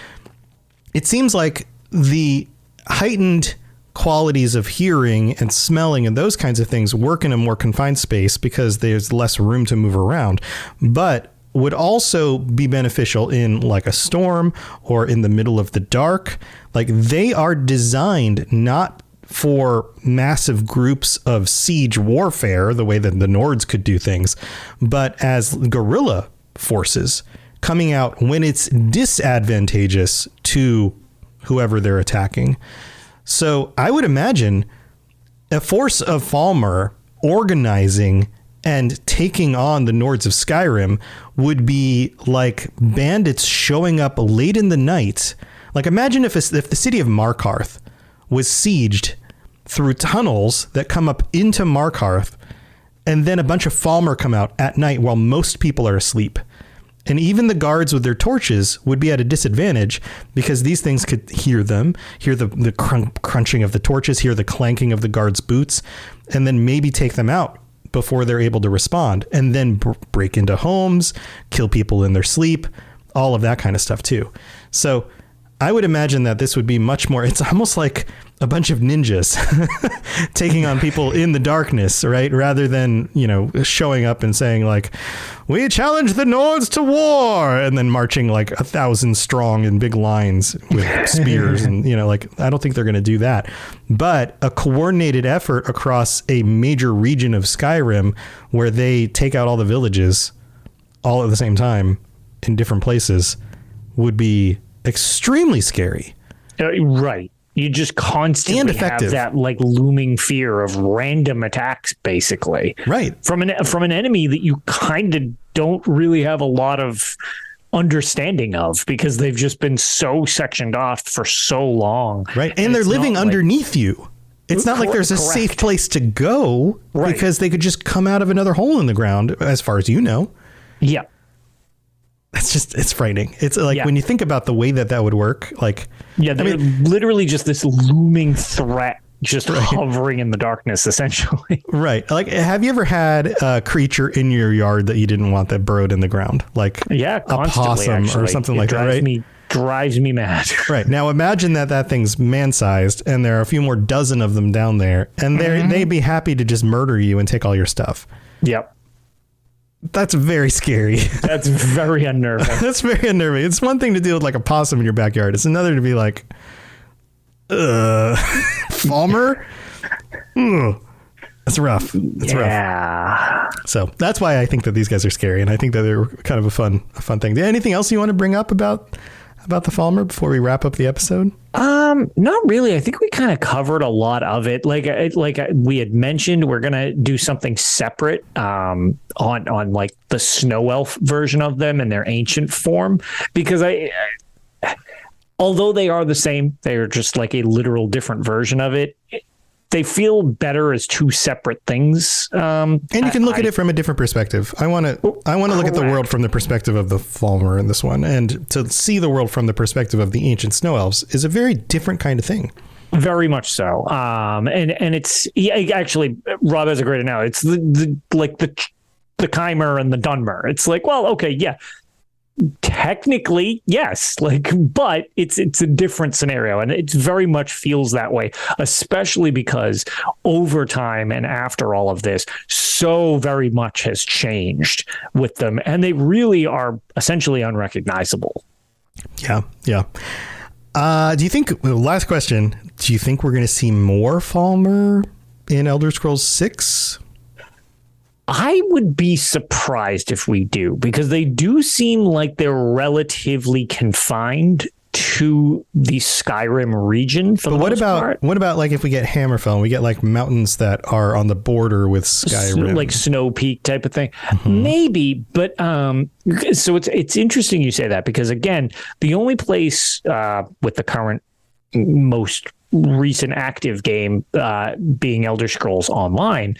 it seems like the heightened qualities of hearing and smelling and those kinds of things work in a more confined space because there's less room to move around, but would also be beneficial in like a storm or in the middle of the dark. Like, they are designed not for massive groups of siege warfare, the way that the Nords could do things, but as guerrilla forces coming out when it's disadvantageous to whoever they're attacking. So I would imagine a force of Falmer organizing and taking on the Nords of Skyrim would be like bandits showing up late in the night. Like, imagine if the city of Markarth was sieged through tunnels that come up into Markarth, and then a bunch of Falmer come out at night while most people are asleep. And even the guards with their torches would be at a disadvantage because these things could hear them, hear the crunching of the torches, hear the clanking of the guards' boots, and then maybe take them out before they're able to respond, and then break into homes, kill people in their sleep, all of that kind of stuff too. So I would imagine that this would be much more, it's almost like a bunch of ninjas taking on people in the darkness, right? Rather than, showing up and saying like, we challenge the Nords to war, and then marching like 1,000 strong in big lines with spears. And, I don't think they're going to do that. But a coordinated effort across a major region of Skyrim where they take out all the villages all at the same time in different places would be extremely scary. Right. You just constantly have that like looming fear of random attacks, basically. Right. From an enemy that you kind of don't really have a lot of understanding of because they've just been so sectioned off for so long. Right. And they're living underneath you. It's not like there's a safe place to go because they could just come out of another hole in the ground, as far as you know. Yeah. It's frightening. It's like when you think about the way that would work, like, they're literally just this looming threat just hovering in the darkness, essentially. Right. Like, have you ever had a creature in your yard that you didn't want that burrowed in the ground? Like a possum or something like that, right? Drives me mad. Right. Now imagine that thing's man-sized and there are a few more dozen of them down there, and they'd be happy to just murder you and take all your stuff. Yep. That's very scary. That's very unnerving. That's very unnerving. It's one thing to deal with like a possum in your backyard. It's another to be like, Falmer? That's rough. That's rough. So that's why I think that these guys are scary, and I think that they're kind of a fun thing. Anything else you want to bring up about the Falmer before we wrap up the episode? Not really. I think we kind of covered a lot of it. Like we had mentioned, we're gonna do something separate on like the snow elf version of them in their ancient form, because although they are the same, they are just like a literal different version of it. they feel better as two separate things. And you can look at it from a different perspective. I want to look at the world from the perspective of the Falmer in this one, and to see the world from the perspective of the ancient snow elves is a very different kind of thing. Very much so. And it's actually, Rob has a great analogy. It's the Chimer and the Dunmer. It's like, well, okay, yeah. Technically, yes, but it's a different scenario, and it very much feels that way, especially because over time and after all of this, so very much has changed with them, and they really are essentially unrecognizable. Yeah. Do you think, last question, do you think we're going to see more Falmer in Elder Scrolls 6? I would be surprised if we do, because they do seem like they're relatively confined to the Skyrim region. But what about like if we get Hammerfell and we get like mountains that are on the border with Skyrim, like Snow Peak type of thing? Mm-hmm. Maybe, but so it's interesting you say that, because again, the only place with the current most recent active game being Elder Scrolls Online,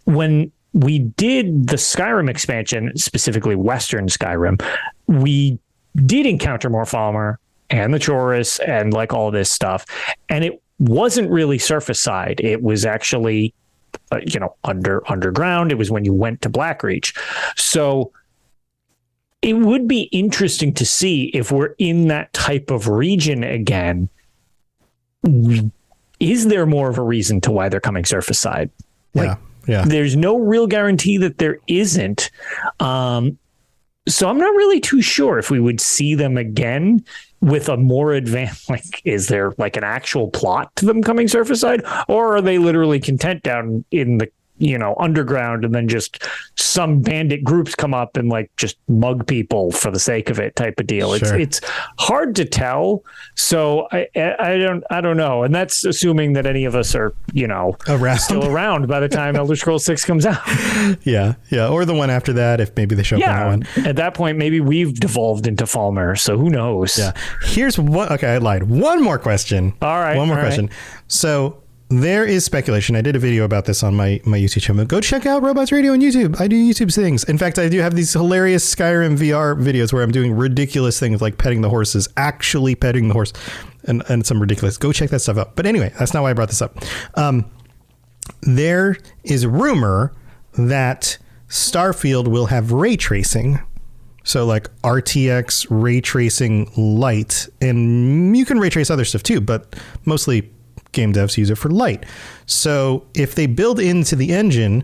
when we did the Skyrim expansion, specifically Western Skyrim, we did encounter more Falmer and the Chorus and like all this stuff. And it wasn't really surface side. It was actually, underground. It was when you went to Blackreach. So it would be interesting to see if we're in that type of region again. Is there more of a reason to why they're coming surface side? Yeah. There's no real guarantee that there isn't. So I'm not really too sure if we would see them again with a more advanced, is there like an actual plot to them coming surface side, or are they literally content down in the, underground, and then just some bandit groups come up and like just mug people for the sake of it type of deal. Sure. It's hard to tell. So I don't know. And that's assuming that any of us are, still around by the time Elder Scrolls 6 comes out. Yeah. Or the one after that, if maybe they show up on that one. At that point, maybe we've devolved into Falmer. So who knows? Yeah. Here's what, okay, I lied. One more question. All right. One more question. Right. So there is speculation. I did a video about this on my YouTube channel. Go check out Robots Radio on YouTube. I do YouTube things. In fact, I do have these hilarious Skyrim VR videos where I'm doing ridiculous things like petting the horses, actually petting the horse, and some ridiculous. Go check that stuff out. But anyway, that's not why I brought this up. There is a rumor that Starfield will have ray tracing. So like RTX ray tracing light, and you can ray trace other stuff too, but mostly game devs use it for light. So if they build into the engine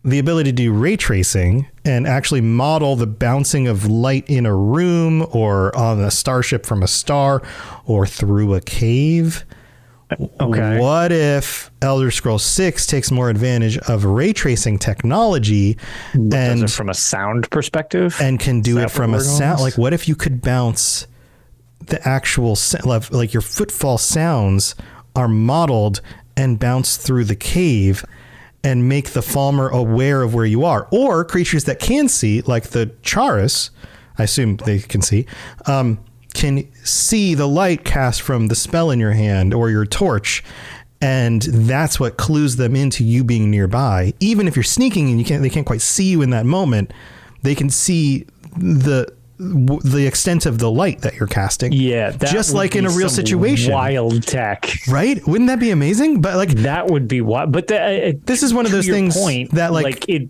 the ability to do ray tracing and actually model the bouncing of light in a room or on a starship from a star or through a cave. Okay. What if Elder Scrolls 6 takes more advantage of ray tracing technology and from a sound perspective, and can do it from a sound? Like, what if you could bounce the actual, like your footfall sounds are modeled and bounce through the cave and make the Falmer aware of where you are, or creatures that can see, like the Charis, I assume they can see the light cast from the spell in your hand or your torch, and that's what clues them into you being nearby. Even if you're sneaking and they can't quite see you in that moment, they can see the extent of the light that you're casting. Yeah, just like in a real situation. Wild tech, right? Wouldn't that be amazing? But like that would be wild. But this is one of those things that like it.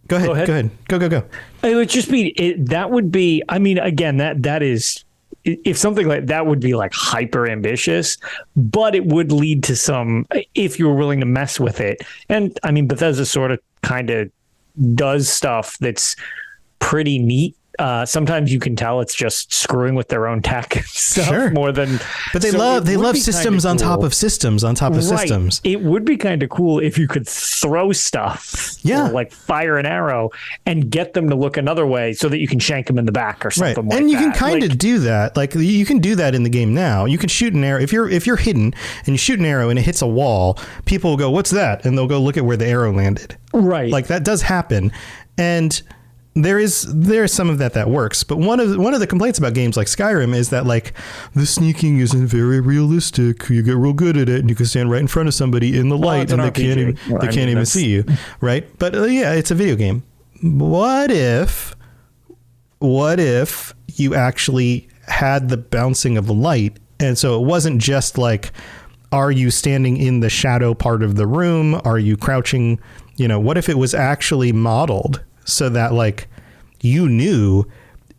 Go ahead. Go. It would just be that would be. I mean, again, that is. If something like that would be like hyper ambitious, but it would lead to some, if you were willing to mess with it. And I mean, Bethesda sort of kind of does stuff that's pretty neat. Sometimes you can tell it's just screwing with their own tech stuff more than. But they love systems on top of systems on top of systems. It would be kind of cool if you could throw stuff, or like fire an arrow, and get them to look another way so that you can shank them in the back or something like that. And you can kind of do that. Like you can do that in the game now. You can shoot an arrow if you're hidden and you shoot an arrow and it hits a wall. People will go, "What's that?" And they'll go look at where the arrow landed. Right. Like that does happen, and There's some of that works, but one of the complaints about games like Skyrim is that like the sneaking isn't very realistic. You get real good at it, and you can stand right in front of somebody in the light, and they can't even see you, right? But yeah, it's a video game. What if you actually had the bouncing of the light, and so it wasn't just like, are you standing in the shadow part of the room? Are you crouching? What if it was actually modeled so that like you knew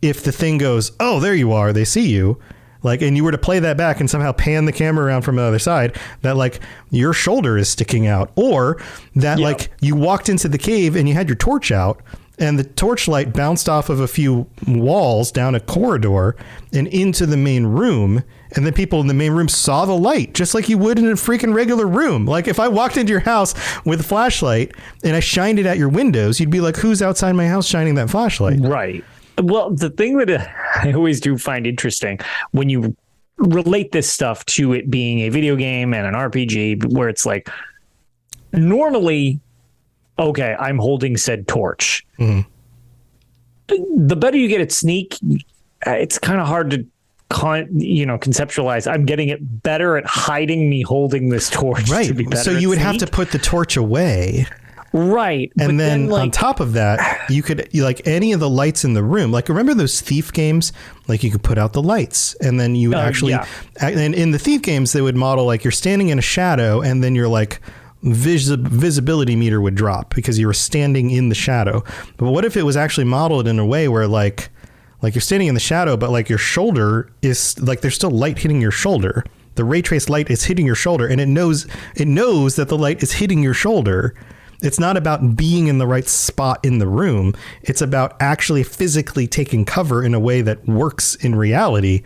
if the thing goes, oh, there you are, they see you, like, and you were to play that back and somehow pan the camera around from the other side, that like your shoulder is sticking out, or that like you walked into the cave and you had your torch out and the torchlight bounced off of a few walls down a corridor and into the main room. And then people in the main room saw the light just like you would in a freaking regular room. Like if I walked into your house with a flashlight and I shined it at your windows, you'd be like, who's outside my house shining that flashlight? Right. Well, the thing that I always do find interesting when you relate this stuff to it being a video game and an RPG, where it's like, normally, okay, I'm holding said torch. Mm-hmm. The better you get at sneak, it's kind of hard to conceptualize. I'm getting it better at hiding me holding this torch. Right. To be better so you would have to put the torch away. Right. And then like, on top of that, you could, like, any of the lights in the room, like, remember those thief games? Like, you could put out the lights and then you would and in the thief games, they would model like you're standing in a shadow and then you're like, visibility meter would drop because you were standing in the shadow. But what if it was actually modeled in a way where like you're standing in the shadow, but like your shoulder is like, there's still light hitting your shoulder. The ray trace light is hitting your shoulder, and it knows that the light is hitting your shoulder. It's not about being in the right spot in the room. It's about actually physically taking cover in a way that works in reality.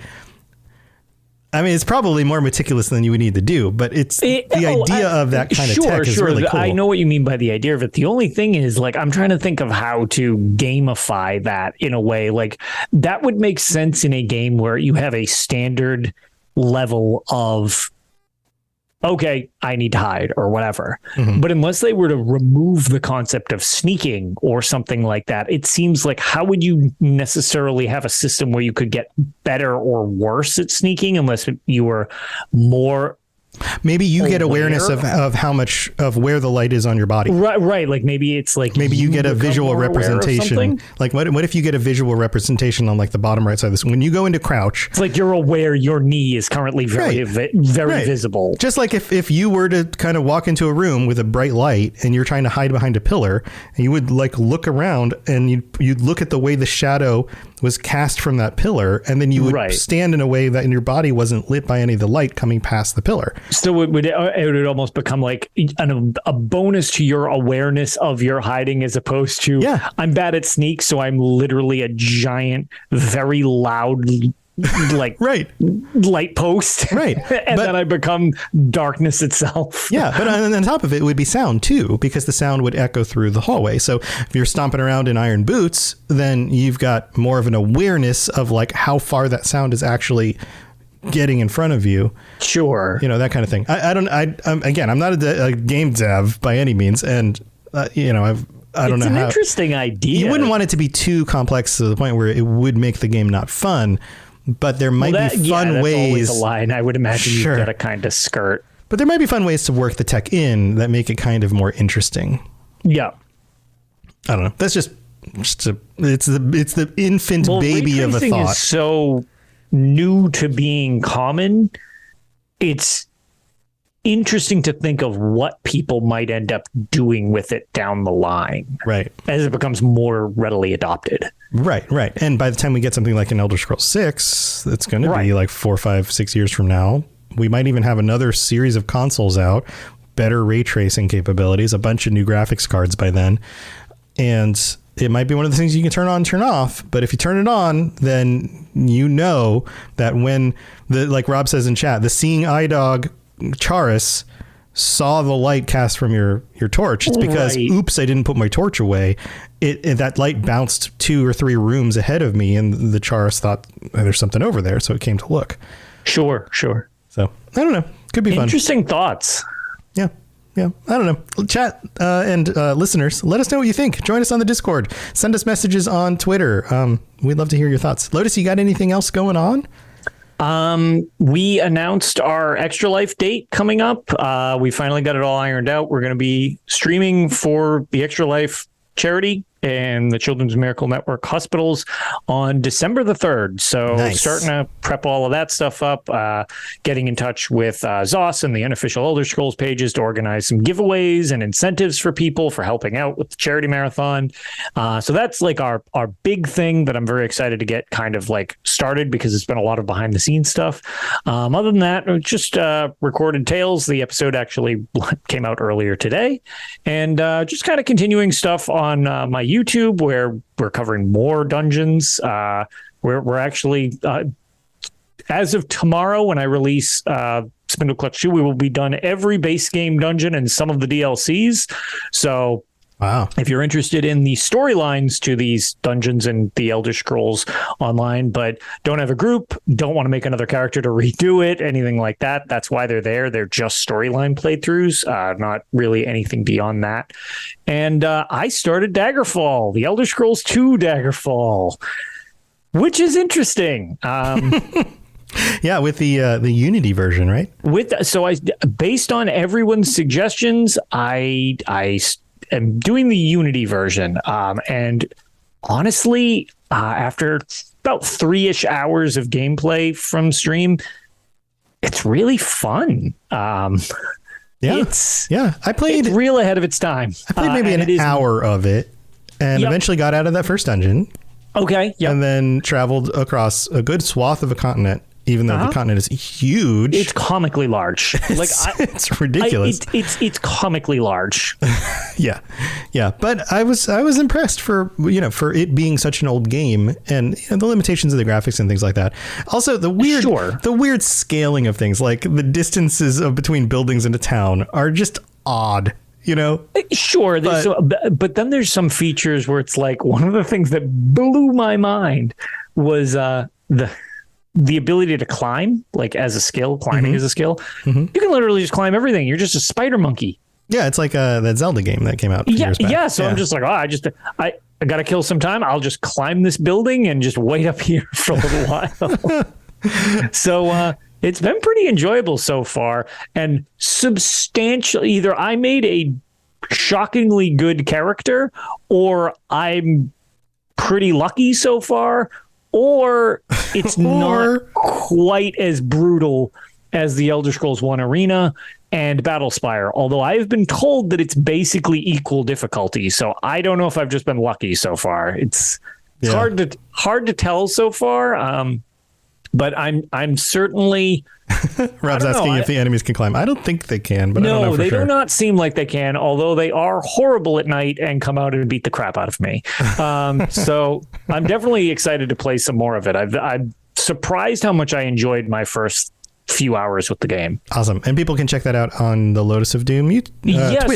I mean, it's probably more meticulous than you would need to do, but the idea of that kind of tech is really cool. I know what you mean by the idea of it. The only thing is, like, I'm trying to think of how to gamify that in a way. Like, that would make sense in a game where you have a standard level of, okay, I need to hide or whatever. Mm-hmm. But unless they were to remove the concept of sneaking or something like that, it seems like, how would you necessarily have a system where you could get better or worse at sneaking unless you were more... Maybe you get awareness of how much of where the light is on your body. Right. Like maybe it's like you get a visual representation. Like what if you get a visual representation on like the bottom right side of this? When you go into crouch, it's like you're aware your knee is currently very visible. Just like if you were to kind of walk into a room with a bright light and you're trying to hide behind a pillar, and you would like look around and you'd look at the way the shadow was cast from that pillar, and then you would stand in a way that your body wasn't lit by any of the light coming past the pillar. So it would almost become like a bonus to your awareness of your hiding, as opposed to, I'm bad at sneak, so I'm literally a giant, very loud, like light post. Right. And then I become darkness itself. Yeah. But on top of it would be sound too, because the sound would echo through the hallway. So if you're stomping around in iron boots, then you've got more of an awareness of like how far that sound is actually getting in front of you. Sure. That kind of thing. I'm not a game dev by any means. And, I don't know how. It's an interesting idea. You wouldn't want it to be too complex to the point where it would make the game not fun. But there might be fun ways. Always a line. I would imagine you've got to kind of skirt. But there might be fun ways to work the tech in that make it kind of more interesting. Yeah. I don't know. That's it's the infant baby of a thought. Ray tracing is so new to being common. It's interesting to think of what people might end up doing with it down the line. Right. As it becomes more readily adopted. Right. And by the time we get something like an Elder Scrolls 6, it's going to be like 4, 5, 6 years from now. We might even have another series of consoles out, better ray tracing capabilities, a bunch of new graphics cards by then. And it might be one of the things you can turn on and turn off. But if you turn it on, then you know that when like Rob says in chat, the seeing eye dog Charis saw the light cast from your torch. It's because, oops, I didn't put my torch away. That light bounced 2 or 3 rooms ahead of me, and the Charis thought there's something over there, so it came to look. Sure. So I don't know. Could be fun. Interesting thoughts. Yeah. Yeah, I don't know. Chat and listeners, let us know what you think. Join us on the Discord. Send us messages on Twitter. We'd love to hear your thoughts. Lotus, you got anything else going on? We announced our Extra Life date coming up. We finally got it all ironed out. We're going to be streaming for the Extra Life charity and the Children's Miracle Network hospitals on December the 3rd. So starting to prep all of that stuff up, getting in touch with ZOS and the unofficial Elder Scrolls pages to organize some giveaways and incentives for people for helping out with the charity marathon. So that's like our big thing that I'm very excited to get kind of like started, because it's been a lot of behind the scenes stuff. Other than that, just recorded Tales. The episode actually came out earlier today, and just kind of continuing stuff on my YouTube, where we're covering more dungeons. We're actually, as of tomorrow, when I release Spindle Clutch 2, we will be done every base game dungeon and some of the DLCs. So wow, if you're interested in the storylines to these dungeons and the Elder Scrolls Online, but don't have a group, don't want to make another character to redo it, anything like that, that's why they're there. They're just storyline playthroughs, not really anything beyond that. And I started Daggerfall, the Elder Scrolls 2 Daggerfall, which is interesting. Yeah, with the Unity version, right? Based on everyone's suggestions, I am doing the Unity version. And honestly, after about 3-ish hours of gameplay from stream, it's really fun. I played it's real ahead of its time. I played maybe an hour of it, and eventually got out of that first dungeon. Okay. Yep. And then traveled across a good swath of a continent, even though the continent is huge. It's comically large. It's ridiculous. It's comically large. Yeah. But I was impressed for it being such an old game, and the limitations of the graphics and things like that. Also, the weird scaling of things, like the distances between buildings in a town, are just odd. Sure, but then there's some features where it's like, one of the things that blew my mind was the ability to climb, like as a skill. Climbing is a skill. Mm-hmm. You can literally just climb everything. You're just a spider monkey. Yeah, it's like that Zelda game that came out years back. Yeah, so I'm just like, I got to kill some time. I'll just climb this building and just wait up here for a little while. So it's been pretty enjoyable so far, and substantial. Either I made a shockingly good character, or I'm pretty lucky so far, or it's not quite as brutal as the Elder Scrolls 1 Arena and Battlespire, although I've been told that it's basically equal difficulty. So I don't know if I've just been lucky so far. It's hard to tell so far. But I'm certainly. Rob's asking if the enemies can climb. I don't think they can, but I don't know for sure. No, they do not seem like they can, although they are horrible at night and come out and beat the crap out of me. So I'm definitely excited to play some more of it. I'm surprised how much I enjoyed my first few hours with the game. Awesome. And people can check that out on the Lotus of Doom Twitch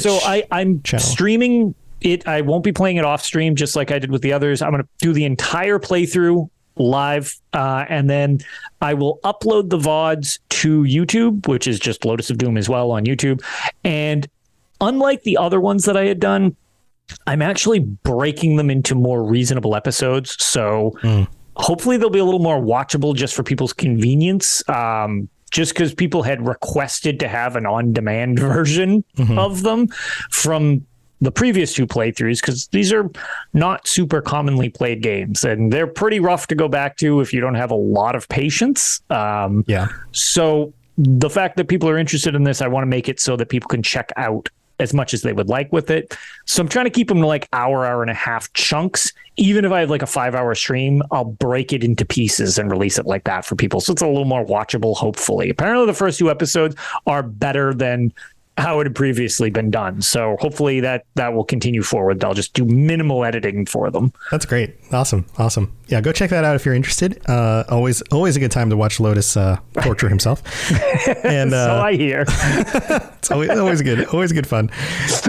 so I'm channel. Streaming it. I won't be playing it off stream just like I did with the others. I'm going to do the entire playthrough live, and then I will upload the VODs to YouTube, which is just Lotus of Doom as well on YouTube. And unlike the other ones that I had done, I'm actually breaking them into more reasonable episodes. So hopefully they'll be a little more watchable just for people's convenience. Just because people had requested to have an on-demand version of them from the previous two playthroughs, because these are not super commonly played games, and they're pretty rough to go back to if you don't have a lot of patience. So the fact that people are interested in this, I want to make it so that people can check out as much as they would like with it. So I'm trying to keep them to like hour and a half chunks. Even if I have like a 5-hour stream, I'll break it into pieces and release it like that for people. So it's a little more watchable, hopefully. Apparently the first two episodes are better than how it had previously been done. So hopefully that will continue forward. I'll just do minimal editing for them. That's great. Awesome. Yeah, go check that out if you're interested. Always a good time to watch Lotus torture himself. And so I hear. It's always good fun.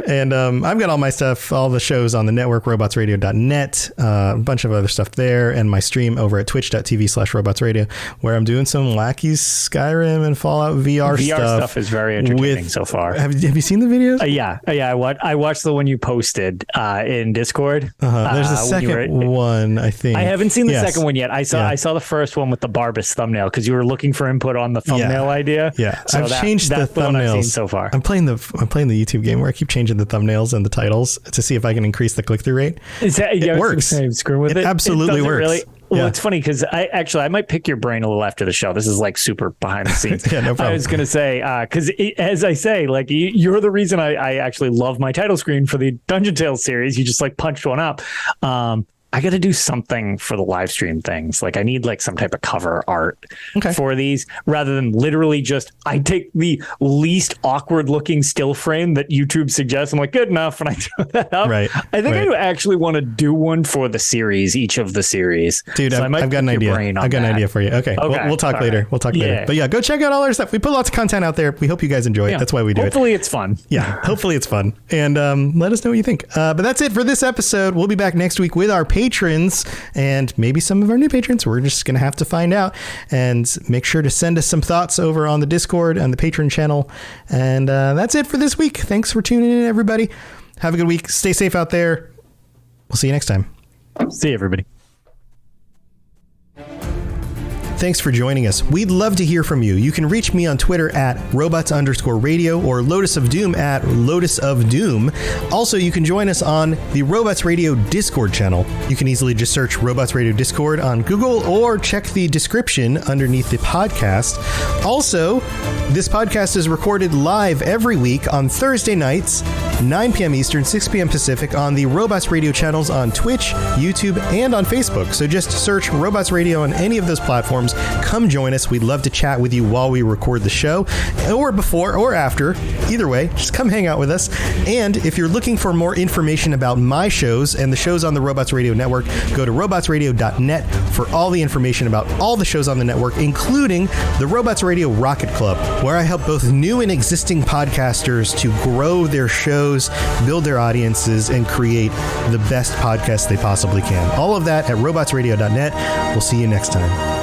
And I've got all my stuff, all the shows on the network, robotsradio.net, a bunch of other stuff there, and my stream over at twitch.tv/robotsradio, where I'm doing some wacky Skyrim and Fallout VR stuff. VR stuff is very entertaining so far. Have you seen the videos? Yeah. I watched the one you posted in Discord. There's a second one, I think. I haven't seen the second one yet. I saw the first one with the Barbas thumbnail because you were looking for input on the thumbnail idea. Yeah, so I've changed the thumbnails. The one I've seen so far. I'm playing the YouTube game where I keep changing the thumbnails and the titles to see if I can increase the click-through rate. It works. Screw with it. It absolutely works. Really? Well, it's funny because I might pick your brain a little after the show. This is like super behind the scenes. Yeah, no problem. I was going to say, because as I say, like you're the reason I actually love my title screen for the Dungeon Tales series. You just like punched one up. I got to do something for the live stream things. Like I need like some type of cover art for these rather than literally just I take the least awkward looking still frame that YouTube suggests. I'm like, good enough. And I throw that up. Right. I think I actually want to do one for the series, each of the series. Dude, so I've got an idea. I've got an idea for you. Okay. We'll talk later. Right. We'll talk later. But yeah, go check out all our stuff. We put lots of content out there. We hope you guys enjoy it. That's why we do Hopefully it's fun. Yeah. Hopefully it's fun. And let us know what you think. But that's it for this episode. We'll be back next week with our patrons. And maybe some of our new patrons. We're just going to have to find out. And make sure to send us some thoughts over on the Discord and the Patreon channel. And that's it for this week. Thanks for tuning in, everybody. Have a good week. Stay safe out there. We'll see you next time. See you, everybody. Thanks for joining us. We'd love to hear from you. You can reach me on Twitter at robots_radio or Lotus of Doom at Lotus of Doom. Also, you can join us on the Robots Radio Discord channel. You can easily just search Robots Radio Discord on Google or check the description underneath the podcast. Also, this podcast is recorded live every week on Thursday nights, 9 p.m. Eastern, 6 p.m. Pacific on the Robots Radio channels on Twitch, YouTube, and on Facebook. So just search Robots Radio on any of those platforms. Come join us. We'd love to chat with you while we record the show, or before or after. Either way, just come hang out with us. And if you're looking for more information about my shows and the shows on the Robots Radio Network, go to robotsradio.net for all the information about all the shows on the network, including the Robots Radio Rocket Club, where I help both new and existing podcasters to grow their shows, build their audiences, and create the best podcasts they possibly can. All of that at robotsradio.net. We'll see you next time.